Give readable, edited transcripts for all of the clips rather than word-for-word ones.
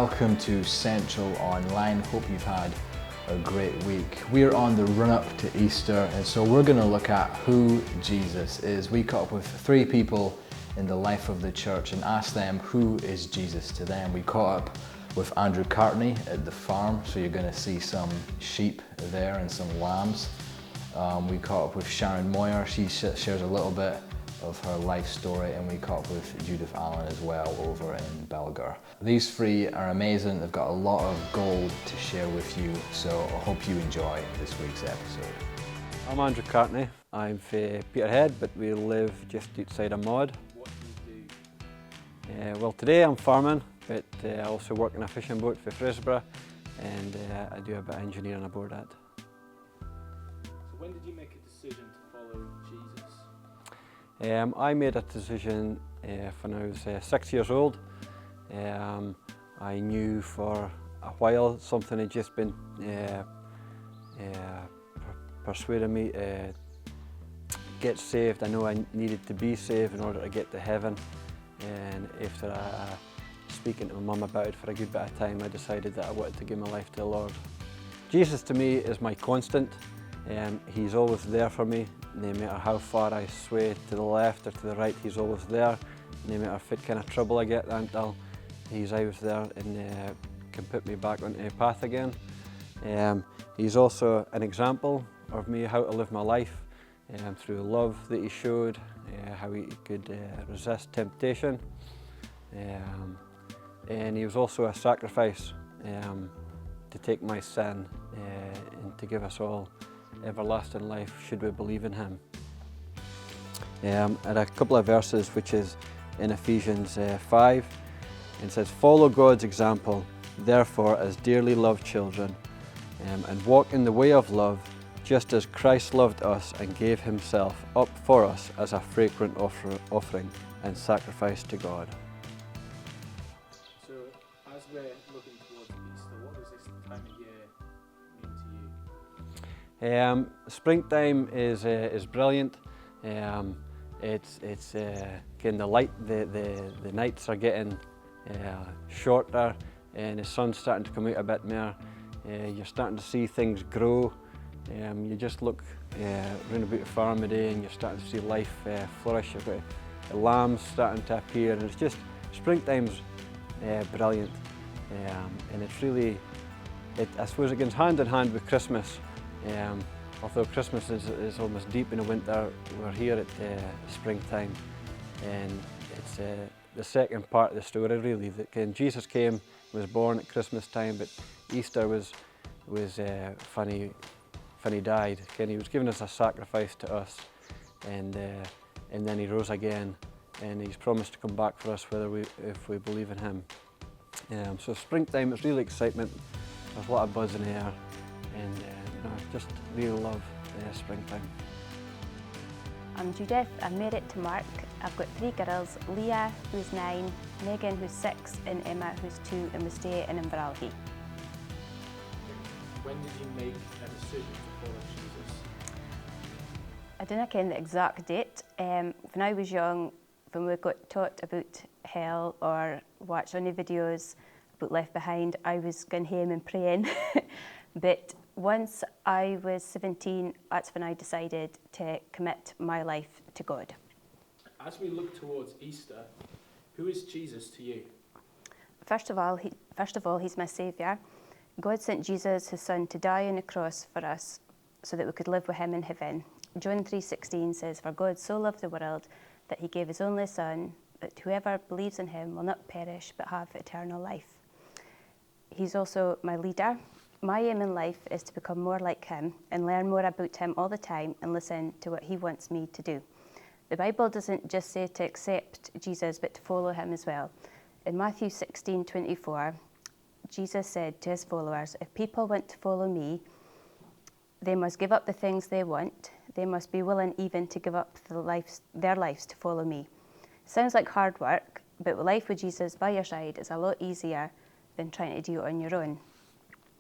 welcome to Central Online. Hope you've had a great week. We're on the run-up to Easter, and so we're going to look at who Jesus is. We caught up with 3 people in the life of the church and asked them who is Jesus to them. We caught up with Andrew Cartney at the farm, so you're going to see some sheep there and some lambs. We caught up with Sharon Moyer. She shares a little bit of her life story, and we caught up with Judith as well over in Belgar. These 3 are amazing. They've got a lot of gold to share with you, so I hope you enjoy this week's episode. I'm Andrew Cartney. I'm from Peterhead, but we live just outside of Maud. What do you do? Well, today I'm farming, but I also work in a fishing boat for Fraserburgh, and I do a bit of engineering aboard that. So when did you make a decision to follow Jesus? I made a decision when I was 6 years old. I knew for a while something had just been persuading me to get saved. I know I needed to be saved in order to get to heaven, and after speaking to my mum about it for a good bit of time, I decided that I wanted to give my life to the Lord. Jesus to me is my constant. He's always there for me. No matter how far I sway to the left or to the right, he's always there. No matter what kind of trouble I get until, he's always there and can put me back on the path again. He's also an example of me how to live my life through love that he showed, how he could resist temptation. And he was also a sacrifice to take my sin and to give us all everlasting life should we believe in him. And a couple of verses which is in Ephesians 5, and says, "Follow God's example, therefore, as dearly loved children, and walk in the way of love, just as Christ loved us and gave himself up for us as a fragrant offering and sacrifice to God." So as we're looking towards Easter, what does this time of year mean to you? Springtime is brilliant. It's getting the light. The nights are getting shorter, and the sun's starting to come out a bit more. You're starting to see things grow. You just look round about the farm today, and you're starting to see life flourish. You've got the lambs starting to appear, and it's just springtime's brilliant, and it's really. I suppose it goes hand in hand with Christmas. Although Christmas is almost deep in the winter, we're here at springtime, and it's the second part of the story really. That Jesus came, was born at Christmas time, but Easter was when he died. He was giving us a sacrifice to us, and then he rose again, and he's promised to come back for us if we believe in him. So springtime is really excitement. There's a lot of buzz in the air, and I just really love springtime. I'm Judith, I'm married to Mark. I've got 3 girls, Leah, who's 9, Megan, who's 6, and Emma, who's 2, and we stay in Inveralgie. When did you make a decision to follow Jesus? I don't know the exact date. When I was young, when we got taught about hell or watched any videos about Left Behind, I was going home and praying. But once I was 17, that's when I decided to commit my life to God. As we look towards Easter, who is Jesus to you? First of all, he's my saviour. God sent Jesus, his son, to die on the cross for us so that we could live with him in heaven. John 3:16 says, "For God so loved the world that he gave his only son, that whoever believes in him will not perish but have eternal life." He's also my leader. My aim in life is to become more like him and learn more about him all the time and listen to what he wants me to do. The Bible doesn't just say to accept Jesus, but to follow him as well. In Matthew 16:24, Jesus said to his followers, "If people want to follow me, they must give up the things they want. They must be willing even to give up their lives to follow me." Sounds like hard work, but life with Jesus by your side is a lot easier than trying to do it on your own.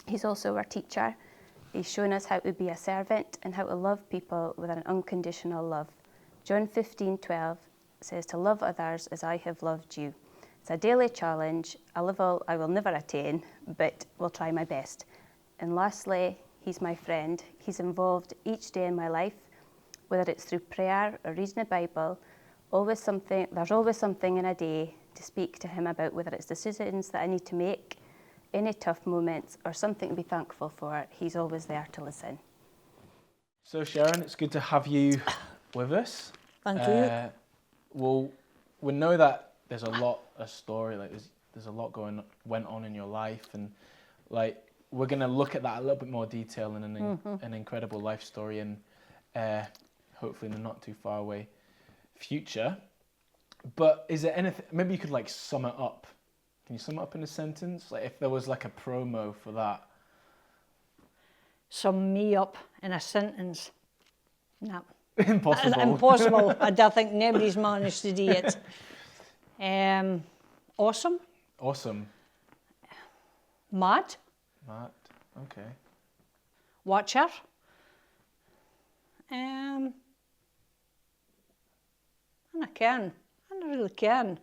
He's also our teacher. He's shown us how to be a servant and how to love people with an unconditional love. John 15:12 says to love others as I have loved you. It's a daily challenge, a level I will never attain, but will try my best. And lastly, he's my friend. He's involved each day in my life, whether it's through prayer or reading the Bible. There's always something in a day to speak to him about, whether it's decisions that I need to make, any tough moments, or something to be thankful for. He's always there to listen. So Sharon, it's good to have you with us. Thank you. Well, we know that there's a story, like there's a lot went on in your life, and like we're gonna look at that a little bit more detail in an incredible life story, and hopefully in the not too far away future. But is there anything? Maybe you could like sum it up. Can you sum it up in a sentence? Like if there was like a promo for that. Sum me up in a sentence. No. Impossible. That's impossible. I don't think nobody's managed to do it. Awesome. Awesome. Mad. Mad. Okay. Watcher. And I really can.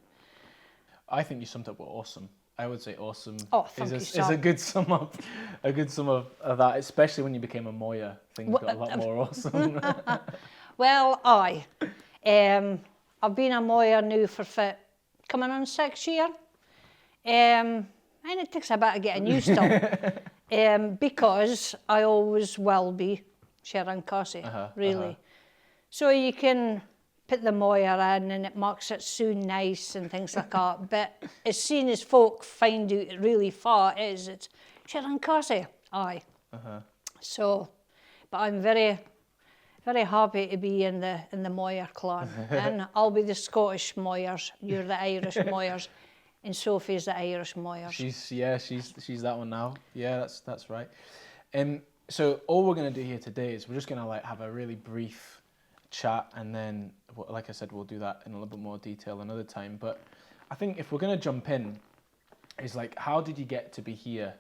I think you summed up with awesome. I would say awesome thank you, is a good sum up, of that, especially when you became a Moya. Things got a lot more awesome. Well, I've been a Moya now for coming on 6 years. And it takes a bit of getting used to. Because I always will be Sharon Cassie, really. So you can put the Moya in and it makes it so nice and things like that. But as soon as folk find out it really far it's Sharon Cassie, aye. So, but I'm very, very happy to be in the Moya clan. And I'll be the Scottish Moyers, you're the Irish Moyers, and Sophie's the Irish Moyers. She's that one now. Yeah, that's right. So all we're gonna do here today is we're just gonna like have a really brief chat, and then, like I said, we'll do that in a little bit more detail another time. But I think if we're going to jump in, it's like, how did you get to be here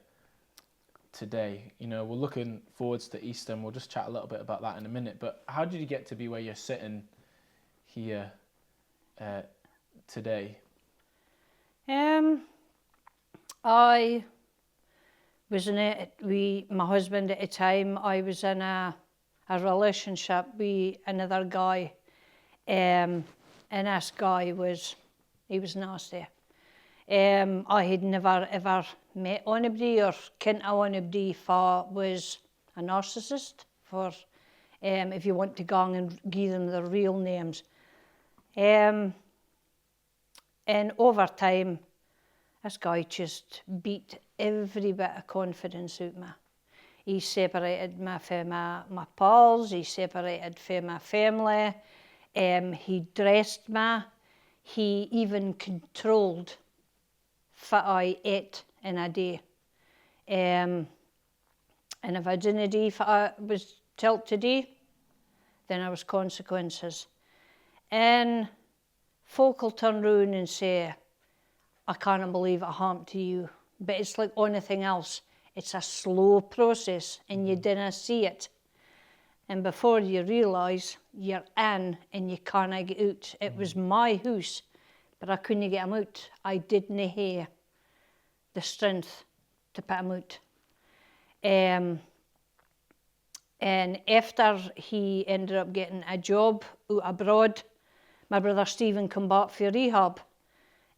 today? You know, we're looking forwards to Easter, and we'll just chat a little bit about that in a minute. But how did you get to be where you're sitting here today? I was my husband at the time, I was in a relationship with another guy, and this guy was nasty. I had never ever met anybody or kent anybody for was a narcissist, for if you want to go and give them the real names. And over time, this guy just beat every bit of confidence out of me. He separated me from my pals, he separated from my family, he dressed me, he even controlled what I ate in a day. And if I didn't do what I was told to do, then there was consequences. And folk will turn round and say, I can't believe it happened to you. But it's like anything else. It's a slow process and you didn't see it. And before you realise, you're in and you can't get out. It was my house, but I couldn't get him out. I didn't have the strength to put him out. And after he ended up getting a job out abroad, my brother Stephen come back for rehab,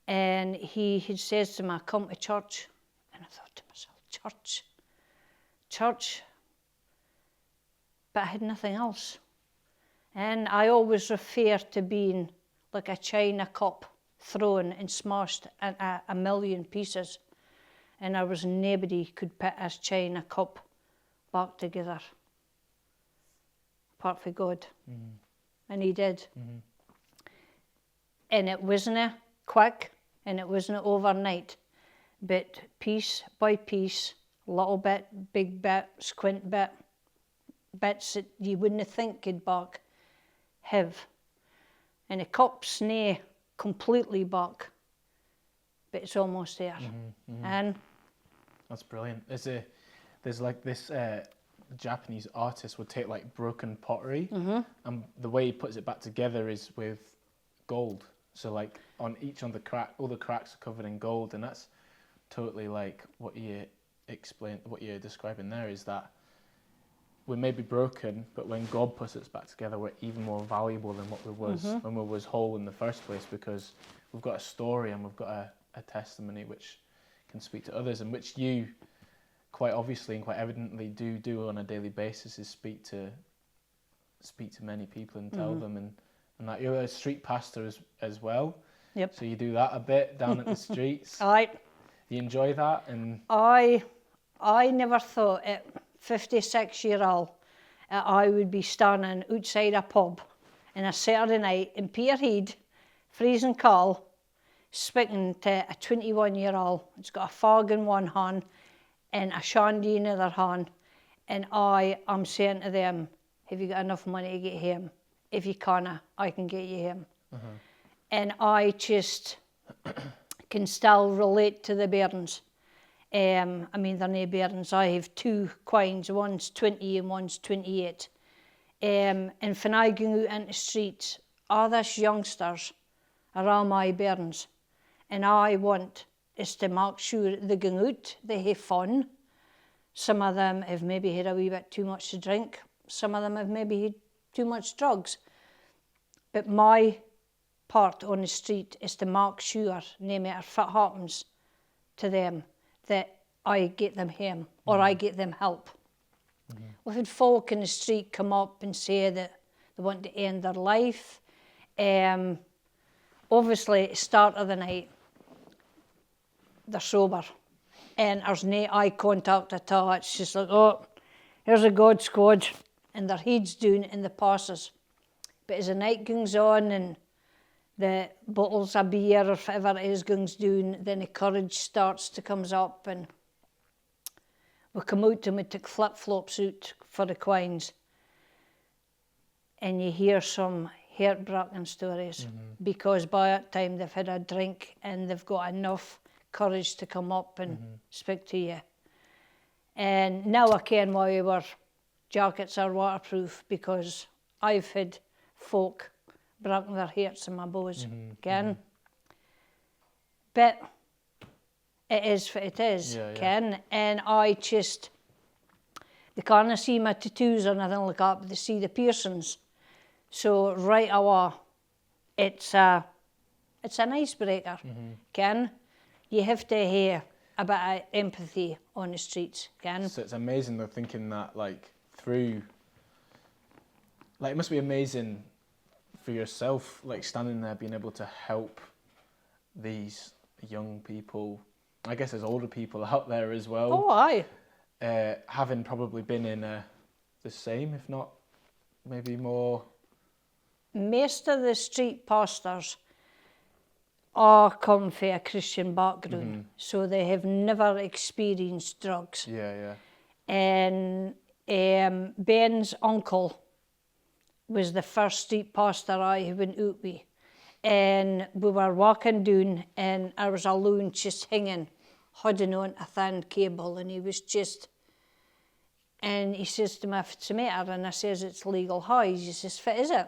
and he had said to me, come to church. And I thought to myself, church, but I had nothing else. And I always refer to being like a china cup thrown and smashed in a million pieces, and there was nobody could put his china cup back together apart from God. And he did. And it wasn't quick and it wasn't overnight, but piece by piece, little bit, big bit, squint bit, bits that you wouldn't think could back have. And the cup's nae completely back, but it's almost there. And that's brilliant. There's like this Japanese artist would take like broken pottery, and the way he puts it back together is with gold. So like on the crack, all the cracks are covered in gold, and that's totally like what you're describing there, is that we may be broken, but when God puts us back together, we're even more valuable than what we was when we was whole in the first place, because we've got a story and we've got a testimony which can speak to others, and which you quite obviously and quite evidently do on a daily basis, is speak to many people and tell them, and that you're a street pastor as well. Yep. So you do that a bit down at the streets. Aye. You enjoy that? And I never thought at 56-year-old I would be standing outside a pub on a Saturday night in Peterhead, freezing cold, speaking to a 21-year-old. It's got a fog in one hand and a shandy in the other hand, and I'm saying to them, have you got enough money to get home? If you can't, I can get you home. And I just can still relate to the burdens. I mean, they're no burdens. I have two coins, one's 20 and one's 28. And when I go out into the streets, all these youngsters are all my burdens. And I want is to make sure they go out, they have fun. Some of them have maybe had a wee bit too much to drink. Some of them have maybe had too much drugs. But my part on the street is to make sure, no matter what happens to them, that I get them home or I get them help. We've had folk in the street come up and say that they want to end their life. Obviously, at the start of the night, they're sober and there's no eye contact at all. It's just like, oh, here's a God squad, and their heads down and the passes. But as the night goes on and the bottles of beer or whatever it is goes down, then the courage starts to come up, and we come out and we took flip-flops out for the coins, and you hear some heartbreaking stories because by that time they've had a drink and they've got enough courage to come up and speak to you. And now I can why our jackets are waterproof, because I've had folk breaking their hearts in my bows, ken. But it is what it is, ken. And I just, they can't see my tattoos or nothing like that, but they see the piercings. So right away, it's an icebreaker, ken. You have to have a bit of empathy on the streets, ken. So it's amazing though, thinking that like through, like it must be amazing for yourself, like standing there being able to help these young people. I guess there's older people out there as well. Oh, aye. Having probably been in the same, if not maybe more. Most of the street pastors all come from a Christian background, so they have never experienced drugs. Yeah. And Ben's uncle was the first street pastor I went out with. And we were walking down and I was alone just hanging, holding on a thin cable, and he was just, and he says to me, what's the matter? And I says, it's legal highs. He says, what is it?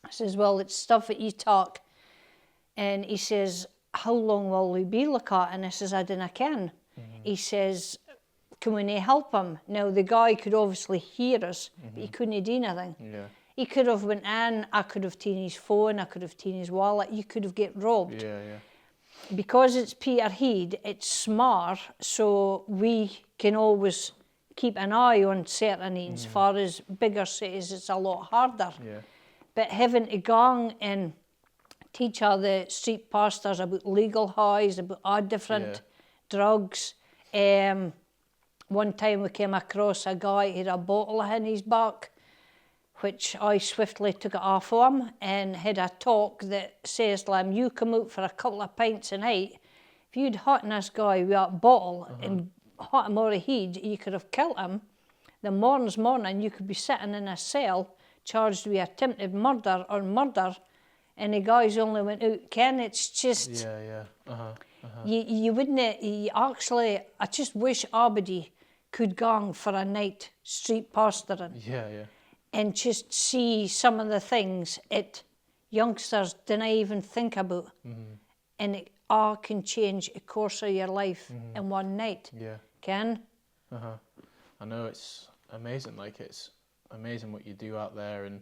I says, well, it's stuff that you talk. And he says, how long will we be like that? And I says, I don't know. He says, can we not help him? Now, the guy could obviously hear us, but he couldn't do anything. Yeah. He could have went in, I could have taken his phone, I could have taken his wallet, you could have get robbed. Yeah. Because it's Peterhead, it's smart, so we can always keep an eye on certain things. As far as bigger cities, it's a lot harder. Yeah. But having to go and teach all the street pastors about legal highs, about all different drugs. One time we came across a guy who had a bottle in his back, which I swiftly took it off of him and had a talk that says to him, you come out for a couple of pints a night, if you'd hit this guy with that bottle and hit him over the head, you could have killed him. The morning you could be sitting in a cell charged with attempted murder or murder, and the guys only went out, Ken, it's just... You wouldn't... I just wish everybody could go for a night street pastoring. Yeah. And just see some of the things youngsters didn't even think about. And it all can change the course of your life in one night. Yeah. Can? I know, it's amazing. Like, it's amazing what you do out there, and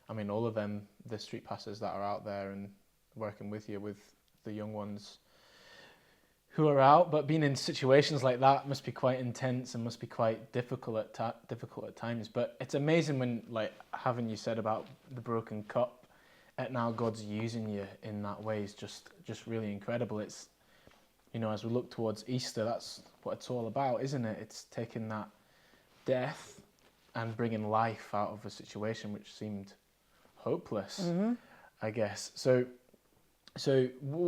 I mean, all of them, the street pastors that are out there and working with you, with the young ones who are out, but being in situations like that must be quite intense and must be quite difficult at times. But it's amazing when, like, having you said about the broken cup, and now God's using you in that way is just really incredible. It's, you know, as we look towards Easter, that's what it's all about, isn't it? It's taking that death and bringing life out of a situation which seemed hopeless, I guess. So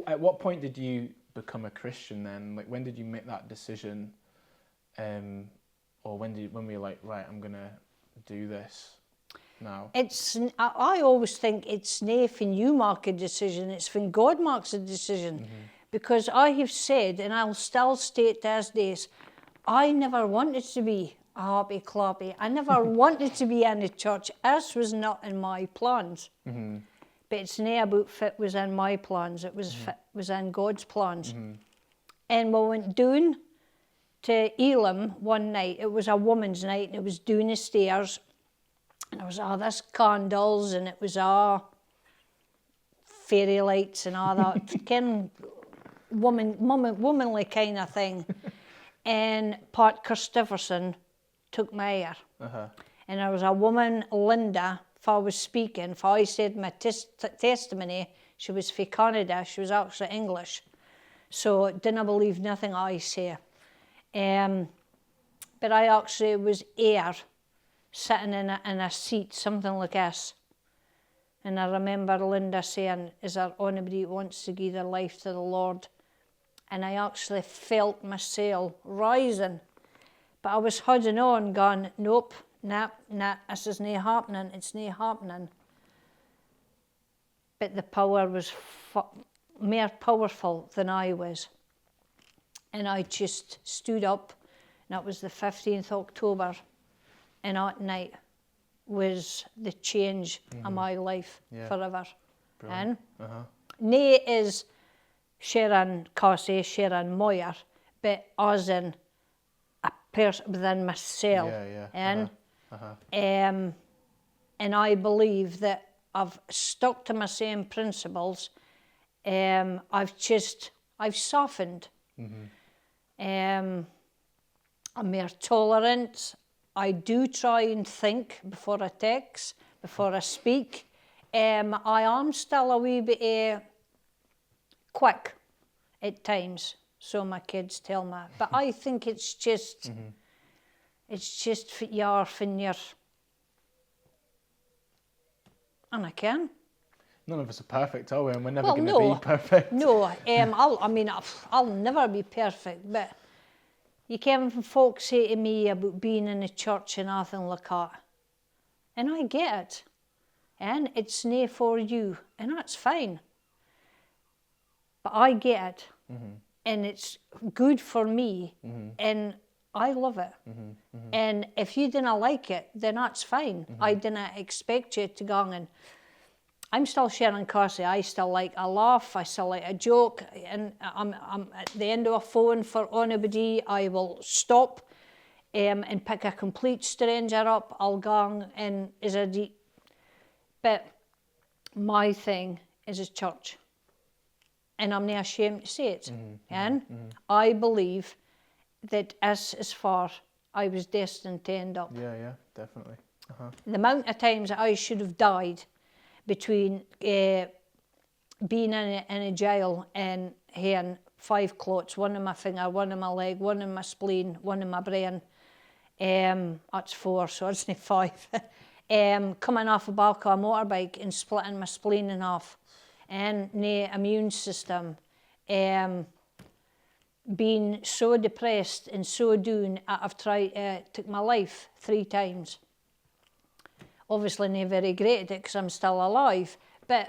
at what point did you become a Christian then? Like, when did you make that decision? Or when were you like, right, I'm gonna do this now? I always think it's nae when you make a decision, it's when God makes a decision. Because I have said, and I'll still state these days, I never wanted to be a happy clappy. I never wanted to be in a church. This was not in my plans. But it's nae about fit was in my plans. It was fit was in God's plans. And we went down to Elam one night. It was a woman's night, and it was down the stairs. And there was all this candles, and it was all fairy lights and all that kind of womanly kind of thing. And Pat Christopherson took my ear. And there was a woman, Linda, if I was speaking, if I said my testimony, she was from Canada, she was actually English. So didn't believe nothing I say. But I actually was here, sitting in a seat, something like this. And I remember Linda saying, is there anybody who wants to give their life to the Lord? And I actually felt myself rising. But I was holding on, going, nope, nah, this is nae happening, it's nae happening. But the power was more powerful than I was. And I just stood up, and that was the 15th October, and that night was the change of my life forever. Brilliant. And nae is Sharon Cassie, Sharon Moyer, but as in a person within myself. And I believe that I've stuck to my same principles. I've softened. I'm more tolerant. I do try and think before I text, before I speak. I am still a wee bit quick at times, so my kids tell me. But I think it's just, it's just for you're, and I can. None of us are perfect, are we? And we're never going to be perfect. No, I'll never be perfect, but you can folks say to me about being in a church and nothing like that. And I get it. And it's nae for you, and that's fine. But I get it. And it's good for me, and I love it. And if you didn't like it, then that's fine. I didn't expect you to go and I'm still Sharon Cassie. I still like a laugh. I still like a joke. And I'm at the end of a phone for anybody, I will stop and pick a complete stranger up. I'll go and but my thing is a church. And I'm not ashamed to say it. And I believe that as far I was destined to end up. Yeah, definitely. The amount of times I should have died between being in a jail and having 5 clots, one in my finger, one in my leg, one in my spleen, one in my brain. That's 4, so it's not 5. Coming off the back of a motorbike and splitting my spleen in half. And no immune system. Being so depressed and so down, I've took my life 3 times. Obviously not very great at it because I'm still alive, but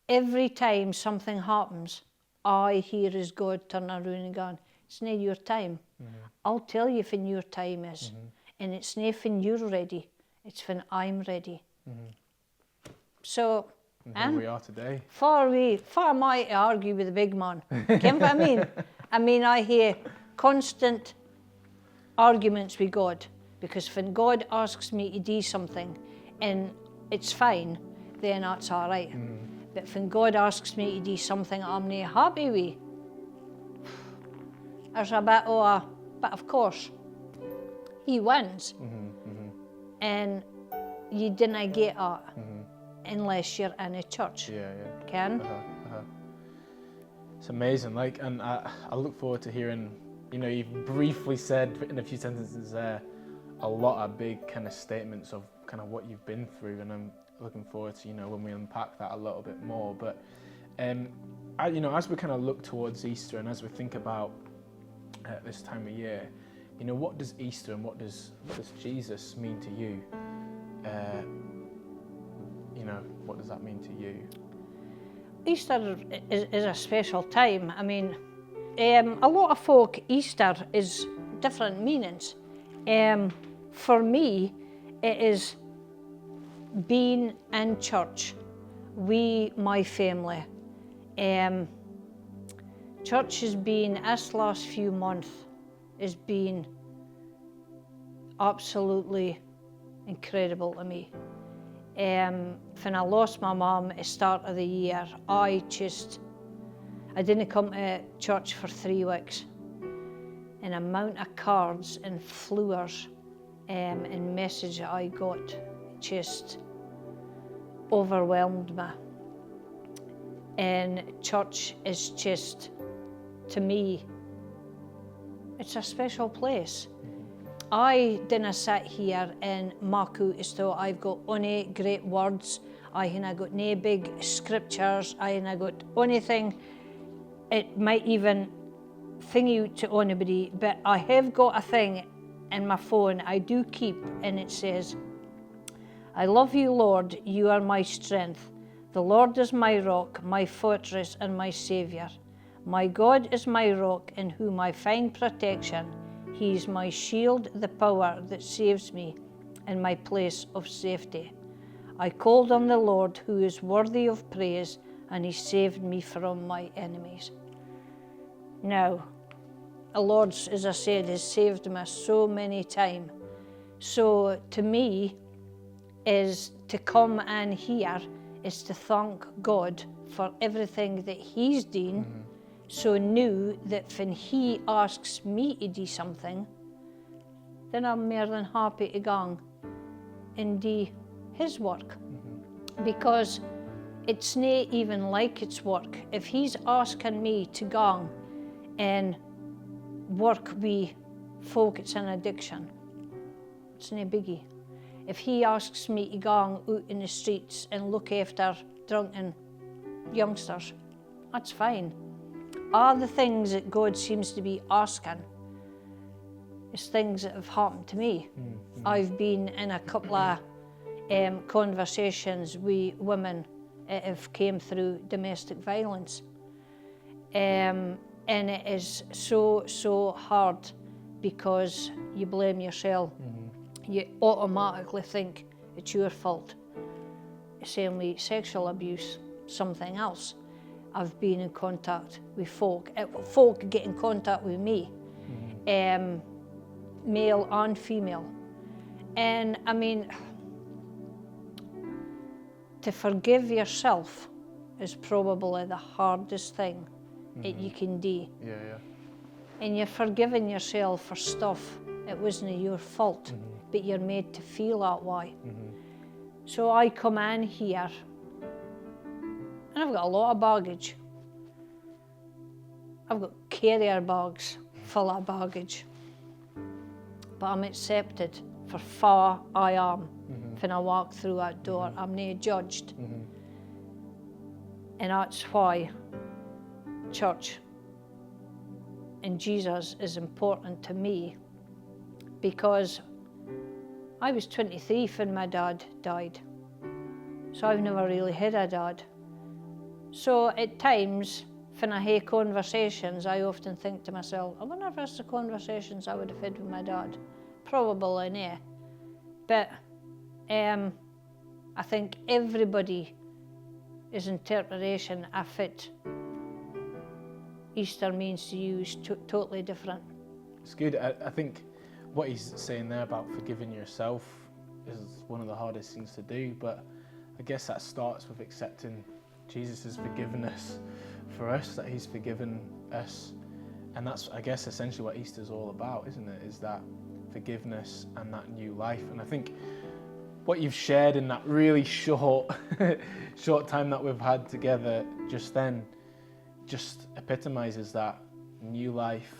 every time something happens, I hear as God turn around and going, it's not your time. I'll tell you when your time is. And it's not when you're ready, it's when I'm ready. So And here we are today. Far am I to argue with the big man. Ken what I mean? I mean, I hear constant arguments with God, because when God asks me to do something and it's fine, then that's all right. But when God asks me to do something I'm not happy with, there's a bit of course, he wins. And you didn't get that unless you're in a church. Yeah. Ken? It's amazing. Like, and I look forward to hearing, you've briefly said in a few sentences there a lot of big kind of statements of kind of what you've been through, and I'm looking forward to, when we unpack that a little bit more. But, as we kind of look towards Easter and as we think about this time of year, what does Easter and what does Jesus mean to you? What does that mean to you? Easter is a special time. I mean, a lot of folk, Easter is different meanings. For me, it is being in church with my family. Church has been, this last few months, has been absolutely incredible to me. When I lost my mum at the start of the year, I didn't come to church for 3 weeks. And the amount of cards and flowers and messages I got just overwhelmed me. And church is just, to me, it's a special place. I didn't sit here and mark out as though I've got any great words, I haven't got no big scriptures, I haven't got anything. It might even thing out to anybody, but I have got a thing in my phone I do keep, and it says, I love you, Lord, you are my strength. The Lord is my rock, my fortress and my saviour. My God is my rock in whom I find protection. He is my shield, the power that saves me, and my place of safety. I called on the Lord, who is worthy of praise, and he saved me from my enemies. Now, the Lord, as I said, has saved me so many times. So to me, is to come in here is to thank God for everything that he's done. So knew that when he asks me to do something, then I'm more than happy to go and do his work. Because it's not even like it's work. If he's asking me to go and work with folk that's in addiction, it's no biggie. If he asks me to go out in the streets and look after drunken youngsters, that's fine. All the things that God seems to be asking is things that have happened to me. I've been in a couple of conversations with women that have came through domestic violence. And it is so hard because you blame yourself. You automatically think it's your fault. Same with sexual abuse, something else. I've been in contact with folk get in contact with me, male and female. And I mean, to forgive yourself is probably the hardest thing that you can do. And you're forgiving yourself for stuff it wasn't your fault, but you're made to feel that way. So I come in here, and I've got a lot of baggage. I've got carrier bags full of baggage. But I'm accepted for far I am. When I walk through that door, I'm not judged. And that's why church and Jesus is important to me, because I was 23 when my dad died. So I've never really had a dad. So at times, when I hear conversations, I often think to myself, I wonder if that's the conversations I would have had with my dad. Probably not. But I think everybody his interpretation if it Easter means to you is totally different. It's good. I think what he's saying there about forgiving yourself is one of the hardest things to do, but I guess that starts with accepting Jesus' forgiveness for us, that he's forgiven us. And that's, I guess, essentially what Easter's all about, isn't it? Is that forgiveness and that new life. And I think what you've shared in that really short time that we've had together just then just epitomizes that new life,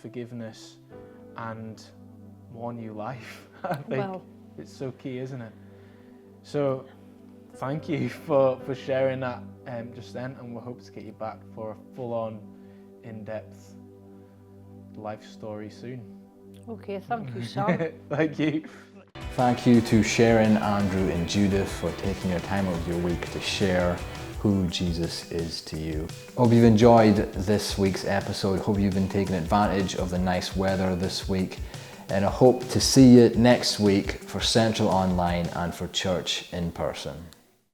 forgiveness, and more new life. I think it's so key, isn't it? So thank you for sharing that just then, and we'll hope to get you back for a full-on, in-depth life story soon. Okay, thank you, Sam. Thank you. Thank you to Sharon, Andrew and Judith for taking your time out of your week to share who Jesus is to you. Hope you've enjoyed this week's episode. Hope you've been taking advantage of the nice weather this week. And I hope to see you next week for Central Online and for church in person.